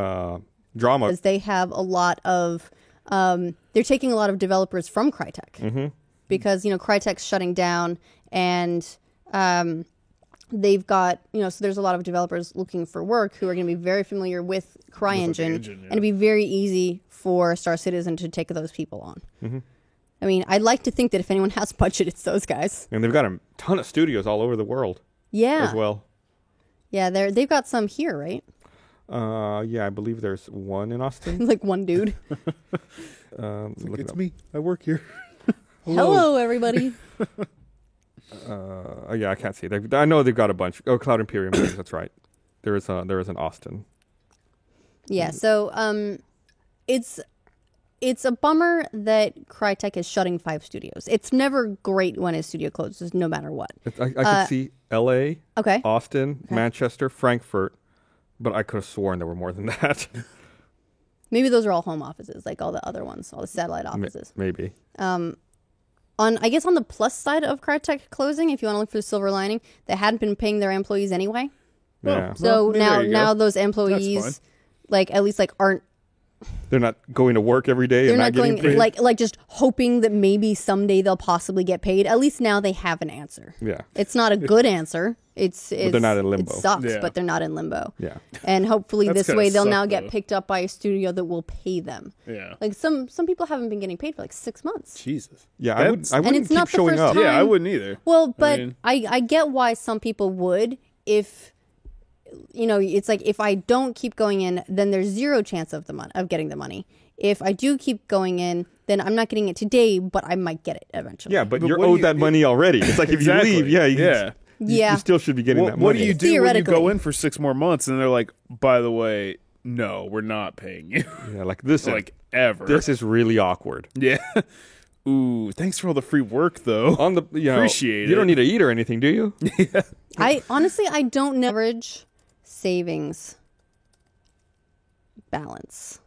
drama. Because they have a lot of... they're taking a lot of developers from Crytek. Mm-hmm. Because, Crytek's shutting down, and... they've got, so there's a lot of developers looking for work who are going to be very familiar with CryEngine, and it'd be very easy for Star Citizen to take those people on. Mm-hmm. I mean, I'd like to think that if anyone has budget, it's those guys. And they've got a ton of studios all over the world. Yeah. As well. Yeah, they've got some here, right? Yeah, I believe there's one in Austin. Like one dude. It's me. I work here. Hello, everybody. Yeah, I can't see. I know they've got a bunch. Oh, Cloud Imperium Games, that's right. There is an Austin. Yeah, so it's a bummer that Crytek is shutting 5 studios. It's never great when a studio closes, no matter what. I could see L.A., okay, Austin, Manchester, Frankfurt, but I could have sworn there were more than that. Maybe those are all home offices, like all the other ones, all the satellite offices. Maybe. I guess on the plus side of Crytek closing, if you want to look for the silver lining, they hadn't been paying their employees anyway. Yeah. So well, now those employees, at least aren't. They're not going to work every day. They're and not getting going paid. like just hoping that maybe someday they'll possibly get paid. At least now they have an answer. Yeah. It's not a good answer. It's they're not in limbo. It sucks, Yeah. but they're not in limbo. Yeah. And hopefully That's this gotta way they'll suck, now though. get picked up by a studio that will pay them. Yeah. Like some people haven't been getting paid for 6 months. Jesus. Yeah, I wouldn't it's keep not the showing first up. time. Yeah, I wouldn't either. Well, but mean- I get why some people would if it's like if I don't keep going in, then there's zero chance of getting the money. If I do keep going in, then I'm not getting it today, but I might get it eventually. Yeah, but But you're what do owed you- that money already. It's like Exactly. if you leave, Yeah. you still should be getting that money. What do you do when you Theoretically. go in for 6 more months and they're like, by the way, no, we're not paying you. Yeah, like this. Like ever. This is really awkward. Yeah. Ooh, thanks for all the free work though. On the Appreciate you don't it. need to eat or anything, do you? I honestly don't know average savings balance.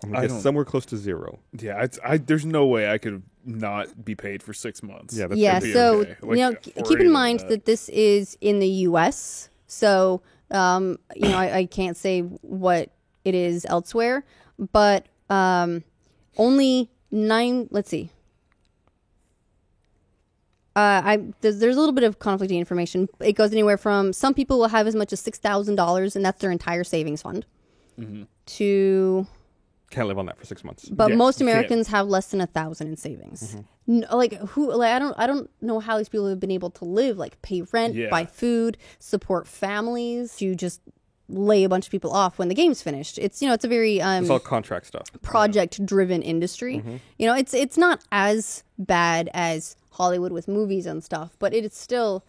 I'm I gonna guess don't- somewhere close to zero. Yeah, there's no way I could not be paid for 6 months. Yeah, that's Yeah, gonna be so okay. Like, or keep in anything mind like that this is in the U.S. So I can't say what it is elsewhere, but only 9. Let's see. There's a little bit of conflicting information. It goes anywhere from some people will have as much as $6,000, and that's their entire savings fund, to. Can't live on that for 6 months. But Yeah, most you can't. Americans have less than 1,000 in savings. I don't know how these people have been able to live, like pay rent, Yeah. buy food, support families, to just lay a bunch of people off when the game's finished. It's it's a very It's all contract stuff. project driven industry. It's not as bad as Hollywood with movies and stuff, but it's still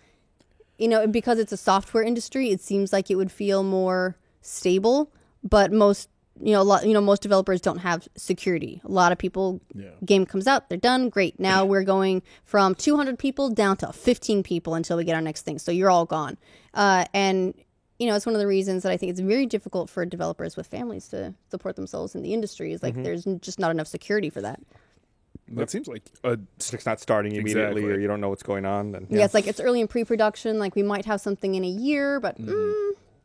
because it's a software industry, it seems like it would feel more stable, but most most developers don't have security. A lot of people, game comes out, they're done, great. Now we're going from 200 people down to 15 people until we get our next thing. So you're all gone. And it's one of the reasons that I think it's very difficult for developers with families to support themselves in the industry. Is like there's just not enough security for that. That seems like a If it's not starting immediately Exactly. or you don't know what's going on, then Yeah, it's like it's early in pre-production. Like we might have something in a year, but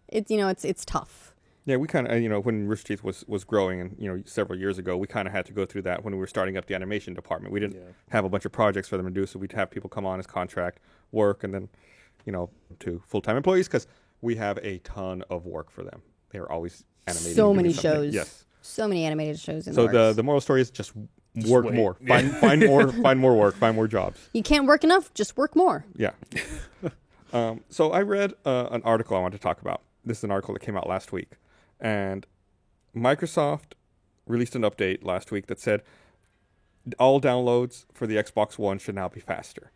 it's tough. Yeah, we kind of, when Rooster Teeth was growing, and several years ago, we kind of had to go through that when we were starting up the animation department. We didn't have a bunch of projects for them to do, so we'd have people come on as contract work, and then, to full-time employees, because we have a ton of work for them. They are always animating. So and doing many something. shows. Yes. So many animated shows in So the works. the moral story is just work wait. more. Find more. Find more work. Find more jobs. You can't work enough, just work more. Yeah. So I read an article I wanted to talk about. This is an article that came out last week, and Microsoft released an update last week that said all downloads for the Xbox One should now be faster.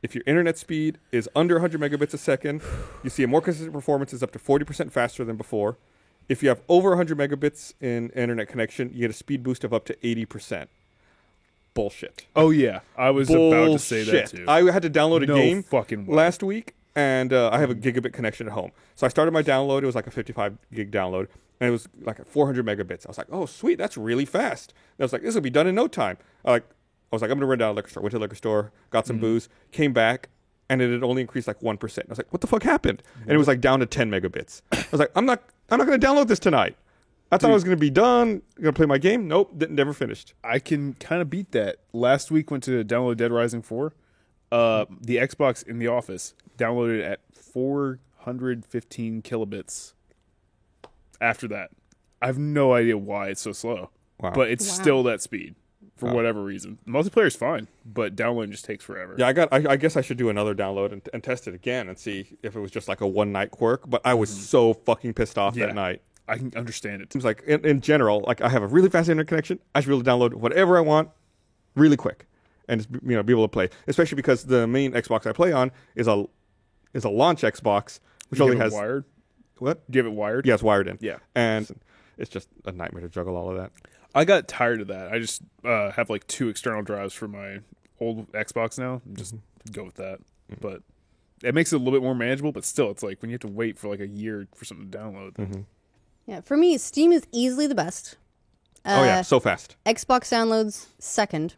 If your internet speed is under 100 megabits a second, you see a more consistent performance is up to 40% faster than before. If you have over 100 megabits in internet connection, you get a speed boost of up to 80%. Bullshit. Oh yeah, I was about to say that too. I had to download a No game fucking way. last week, and I have a gigabit connection at home. So I started my download. It was like a 55 gig download, and it was like 400 megabits. I was like, oh, sweet, that's really fast. And I was like, this will be done in no time. I was like, I'm going to run down to the liquor store. Went to the liquor store, got some booze, came back, and it had only increased like 1%. I was like, what the fuck happened? And it was like down to 10 megabits. I was like, I'm not going to download this tonight. I thought I was going to be done, going to play my game. Nope, never finished. I can kind of beat that. Last week went to download Dead Rising 4. The Xbox in the office downloaded at 415 kilobits. After that, I have no idea why it's so slow, Wow. but it's Wow. still that speed for Wow. whatever reason. Multiplayer's fine, but downloading just takes forever. Yeah, I guess I should do another download and test it again and see if it was just like a one night quirk. But I was so fucking pissed off Yeah. that night. I can understand it. Seems like in general, like I have a really fast internet connection. I should be able to download whatever I want, really quick, and just, be able to play. Especially because the main Xbox I play on is a launch Xbox, which You only have has it wired. what? Do you have it wired? Yeah, it's wired in. Yeah. And it's just a nightmare to juggle all of that. I got tired of that. I just have like 2 external drives for my old Xbox now. Just go with that. But it makes it a little bit more manageable, but still, it's like when you have to wait for like a year for something to download. Yeah, for me, Steam is easily the best. Oh yeah, so fast, Xbox downloads second.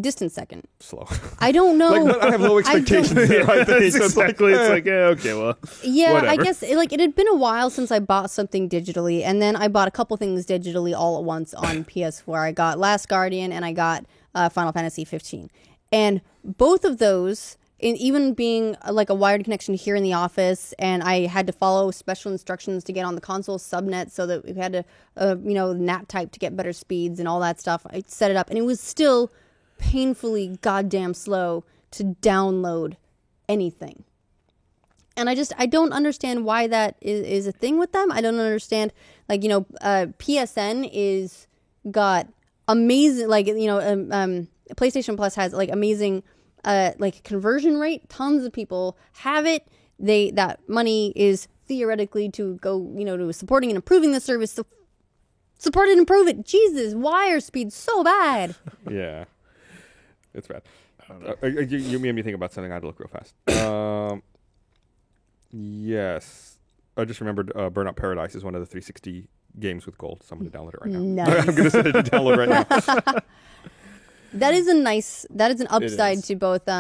Distant second. slow. I don't know. Like I have low expectations. there, I think. That's So it's like, exactly. It's like, yeah, okay, well, Yeah, I whatever. guess it had been a while since I bought something digitally, and then I bought a couple things digitally all at once on PS4. I got Last Guardian and I got Final Fantasy 15, and both of those, even being like a wired connection here in the office, and I had to follow special instructions to get on the console subnet so that we had to, NAT type to get better speeds and all that stuff. I set it up, and it was still painfully goddamn slow to download anything. And I don't understand why that is a thing with them. I don't understand, PSN is got amazing, PlayStation Plus has like amazing, conversion rate. Tons of people have it. That money is theoretically to go, to supporting and improving the service. So support it and improve it. Jesus, why are speeds so bad? yeah, it's bad. You made me think about something. I had to look real fast. Yes, I just remembered Burnout Paradise is one of the 360 games with gold. So I'm going to download it right now. Nice. I'm going to send it to download right now. That is an upside is. to both what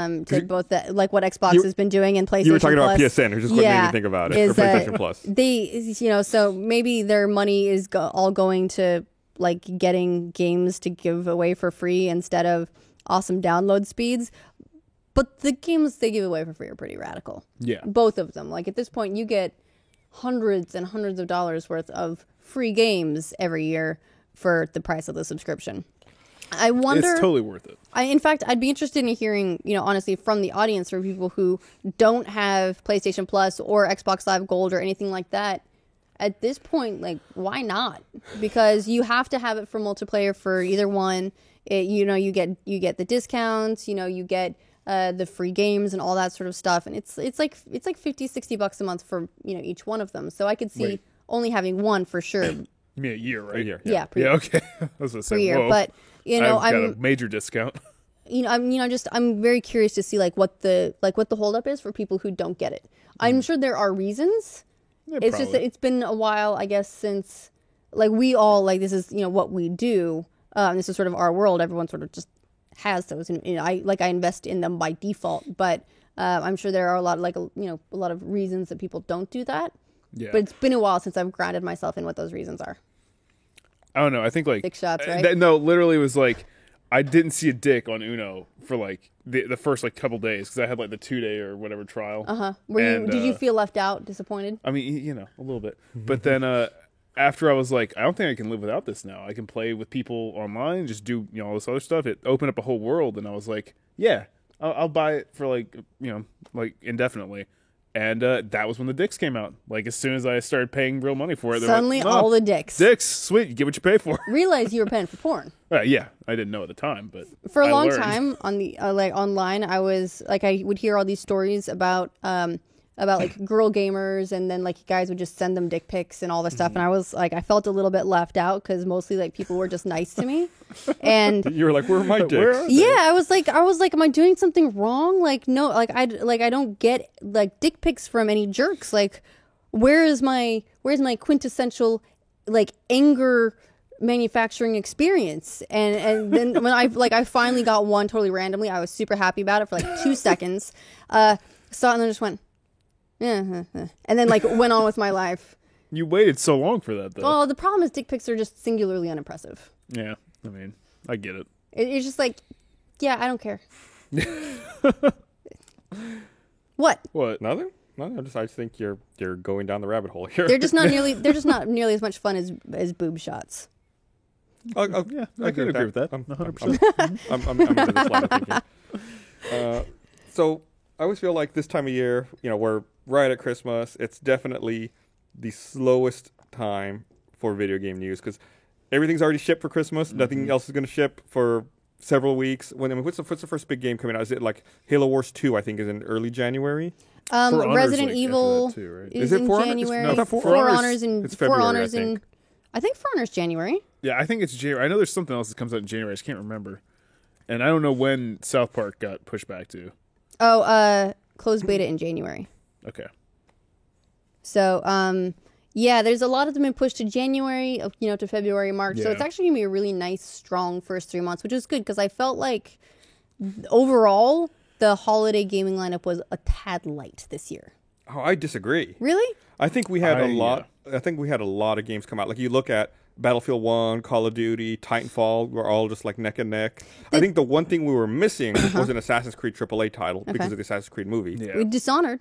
Xbox has been doing and PlayStation You were talking about Plus. PSN, which is what made me think about it. is, Or PlayStation Plus. So maybe their money is all going to like getting games to give away for free instead of awesome download speeds. But the games they give away for free are pretty radical. Yeah. Both of them. Like at this point, you get hundreds and hundreds of dollars worth of free games every year for the price of the subscription. I wonder. It's totally worth it. In fact, I'd be interested in hearing, honestly, from the audience, for people who don't have PlayStation Plus or Xbox Live Gold or anything like that. At this point, like, why not? Because you have to have it for multiplayer for either one. You get the discounts. You get the free games and all that sort of stuff. And it's like $50-$60 a month for each one of them. So I could see Wait. only having one for sure. You mean a year, right? A year, Yeah, per Yeah, year. okay. I was going to Per say, year. whoa. But I've got a I'm major discount. I'm very curious to see what the holdup is for people who don't get it. I'm sure there are reasons. Yeah, It's just that probably. it's been a while, I guess, since we all this is what we do. This is sort of our world. Everyone sort of just has those, and I invest in them by default. But I'm sure there are a lot a lot of reasons that people don't do that. Yeah. But it's been a while since I've grounded myself in what those reasons are. I don't know. I think Big shots, right? No, literally it was like I didn't see a dick on Uno for like the first like couple days because I had like the 2-day or whatever trial. Did you feel left out, disappointed? I mean, you know, a little bit. But then after I was like, I don't think I can live without this now. I can play with people online, just do all this other stuff. It opened up a whole world, and I was like, yeah, I'll buy it for like like indefinitely. And that was when the dicks came out. Like as soon as I started paying real money for it, Suddenly all the dicks. Dicks, sweet, you get what you pay for. Realize you were paying for porn. Yeah, I didn't know at the time, but for a I long learned. time on the like online, I was like I would hear all these stories about like girl gamers, and then like guys would just send them dick pics and all this stuff, and I was like I felt a little bit left out because mostly like people were just nice to me, and You were like, where are my dicks? Where are they? yeah, I was like, am I doing something wrong? Like, no, I don't get like dick pics from any jerks. Like, where's my quintessential like anger manufacturing experience? And then when I finally got one totally randomly, I was super happy about it for like 2 seconds. Saw it and then just went, and then like went on with my life. You waited so long for that, though. Well, the problem is dick pics are just singularly unimpressive. Yeah, I mean, I get it. It's just like, yeah, I don't care. What? What? Nothing? No, I just think you're going down the rabbit hole here. They're just not nearly as much fun as boob shots. Yeah, I can agree with that. 100%. I'm into this line of thinking. So I always feel like this time of year, we're right at Christmas. It's definitely the slowest time for video game news because everything's already shipped for Christmas. Nothing else is going to ship for several weeks. What's the first big game coming out? Is it like Halo Wars 2, I think, is in early January? Honor's Resident like Evil after that too, right? is Is it in For Honor? January. No, For For Honor's- Honors in it's For February, Honors I in think. I think For Honors January. Yeah, I think it's January. I know there's something else that comes out in January. I just can't remember. And I don't know when South Park got pushed back to. Oh, closed beta in January. Okay. So, yeah, there's a lot of them been pushed to January, to February, March. So Yeah. it's actually gonna be a really nice, strong first 3 months, which is good because I felt like overall the holiday gaming lineup was a tad light this year. Oh, I disagree. Really? I think we had I a lot of games come out. Like you look at Battlefield 1, Call of Duty, Titanfall, we're all just like neck and neck. I think the one thing we were missing was an Assassin's Creed AAA title because of the Assassin's Creed movie. Yeah. We Dishonored.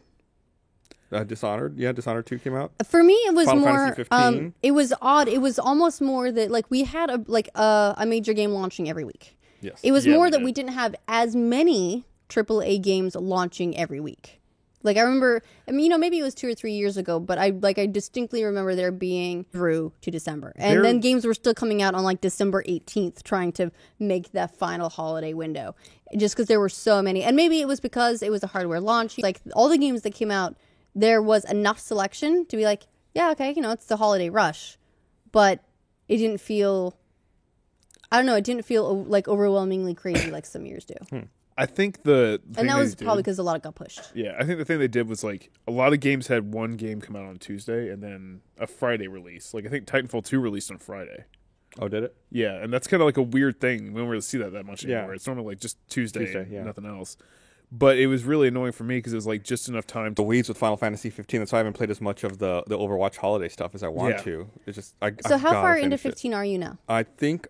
Dishonored, Dishonored 2 came out. For me, it was Final more. Fantasy 15. It was odd. It was almost more that like we had a major game launching every week. Yes. It was Yeah, more we that did. we didn't have as many AAA games launching every week. Like I remember, maybe it was 2 or 3 years ago, but I distinctly remember there being through to December, and then games were still coming out on like December 18th, trying to make that final holiday window, just because there were so many. And maybe it was because it was a hardware launch. Like all the games that came out, there was enough selection to be like, yeah, okay, it's the holiday rush, but it didn't feel. I don't know. It didn't feel like overwhelmingly crazy like some years do. I think the thing And that they was did- probably because a lot got pushed. Yeah, I think the thing they did was like a lot of games had one game come out on Tuesday and then a Friday release. Like I think Titanfall 2 released on Friday. Oh, did it? Yeah, and that's kind of like a weird thing. We don't really see that much Yeah. anymore. It's normally like just Tuesday Tuesday, and yeah. nothing else. But it was really annoying for me because it was like just enough time The to. weeds with Final Fantasy 15. That's why I haven't played as much of the Overwatch holiday stuff as I want Yeah. to. It's just So how far into fifteen? 15 are you now? I think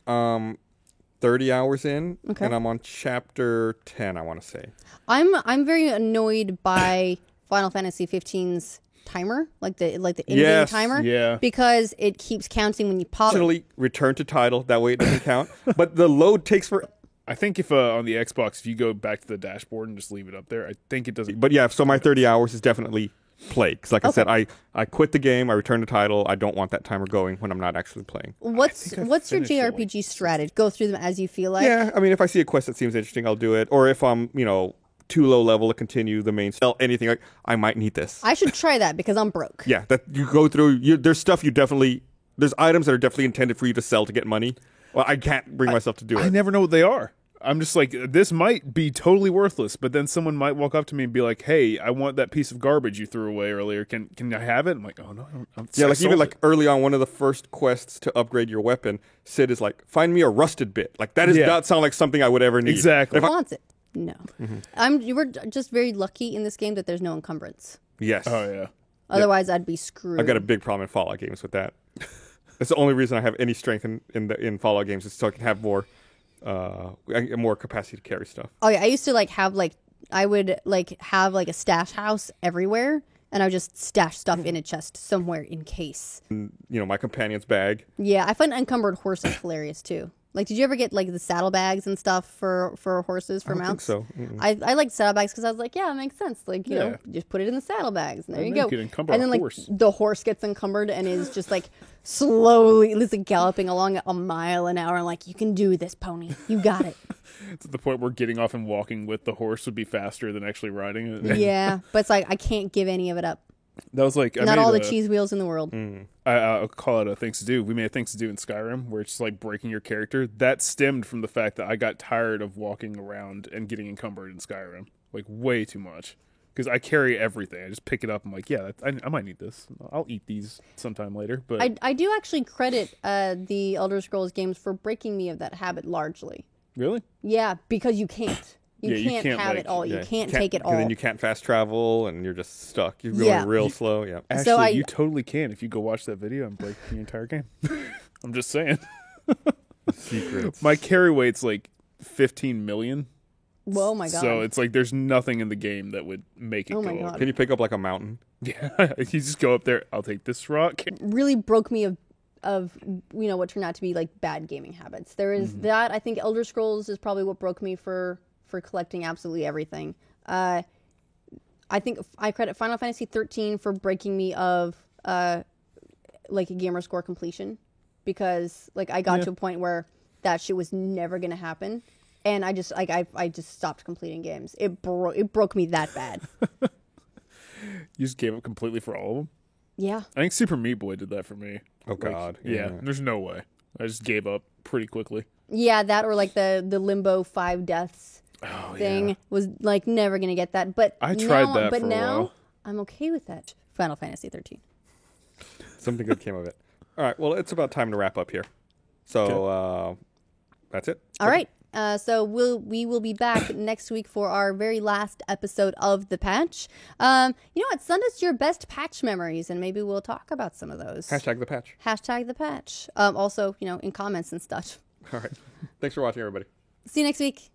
30 hours in, Okay. and I'm on chapter 10. I want to say. I'm very annoyed by Final Fantasy 15's timer, like the in-game Yes, timer, yeah. because it keeps counting when you pop it. Actually, return to title. That way it doesn't count. But the load takes for. I think if on the Xbox, if you go back to the dashboard and just leave it up there, I think it doesn't. But yeah, so my 30 hours is definitely play. Because like I said, I quit the game. I return the title. I don't want that timer going when I'm not actually playing. What's think I your finished it, like, JRPG strategy? Go through them as you feel like. Yeah, I mean, if I see a quest that seems interesting, I'll do it. Or if I'm, too low level to continue the main spell, anything like I might need this. I should try that because I'm broke. Yeah, that you go through. There's stuff there's items that are definitely intended for you to sell to get money. Well, I can't bring myself to do it. I never know what they are. I'm just like, this might be totally worthless, but then someone might walk up to me and be like, "Hey, I want that piece of garbage you threw away earlier. Can I have it?" I'm like, "Oh no, I'm Yeah, I like sold even it." like early on, one of the first quests to upgrade your weapon, Sid is like, "Find me a rusted bit." Like that does Yeah. not sound like something I would ever need. Exactly. If I- Wants it? No. We're just very lucky in this game that there's no encumbrance. yes. Oh yeah. Otherwise, I'd be screwed. I've got a big problem in Fallout games with that. That's the only reason I have any strength in Fallout games is so I can have more more capacity to carry stuff. Oh yeah, I used to like have like I would like have like a stash house everywhere, and I would just stash stuff in a chest somewhere in case. You know, my companion's bag. Yeah, I find encumbered horses hilarious too. Like, did you ever get like the saddlebags and stuff for horses for mounts? I don't think so. I like saddlebags because I was like, yeah, it makes sense. Like, you know, just put it in the saddlebags and there you go. And then like the horse gets encumbered and is just like slowly, it's like galloping along at a mile an hour. I'm like, you can do this, pony. You got it. To the point where getting off and walking with the horse would be faster than actually riding it. Yeah, but it's like I can't give any of it up. That was like not all the cheese wheels in the world. I'll call it a Things to Do. We made a Things to Do in Skyrim where it's just like breaking your character. That stemmed from the fact that I got tired of walking around and getting encumbered in Skyrim, like way too much. Because I carry everything. I just pick it up. I'm like, yeah, I might need this. I'll eat these sometime later. But I do actually credit the Elder Scrolls games for breaking me of that habit largely. Really? Yeah, because you can't. You can't have it all. You can't take it all. And then you can't fast travel, and you're just stuck. You're going real slow. Yeah. Actually, you totally can if you go watch that video and break the entire game. I'm just saying. Secrets. My carry weight's like 15 million. Whoa, my God. So it's like there's nothing in the game that would make it go God. up. Can you pick up like a mountain? Yeah. You just go up there, I'll take this rock. Really broke me of you know what turned out to be like bad gaming habits. There is that. I think Elder Scrolls is probably what broke me for collecting absolutely everything. I think I credit Final Fantasy 13 for breaking me of like a gamer score completion, because like I got to a point where that shit was never gonna happen, and I just like I just stopped completing games. It broke me that bad. You just gave up completely for all of them? Yeah. I think Super Meat Boy did that for me. Oh, God. Yeah, there's no way. I just gave up pretty quickly. Yeah, that or like the Limbo 5 deaths thing was like never gonna get that. But I tried that but for a now while. I'm okay with that. Final Fantasy 13. Something good came of it. All right. Well, it's about time to wrap up here. So that's it. All right. So we will be back next week for our very last episode of The Patch. You know what? Send us your best patch memories, and maybe we'll talk about some of those. Hashtag the patch. Hashtag The Patch. Also, you know, in comments and stuff. All right. Thanks for watching, everybody. See you next week.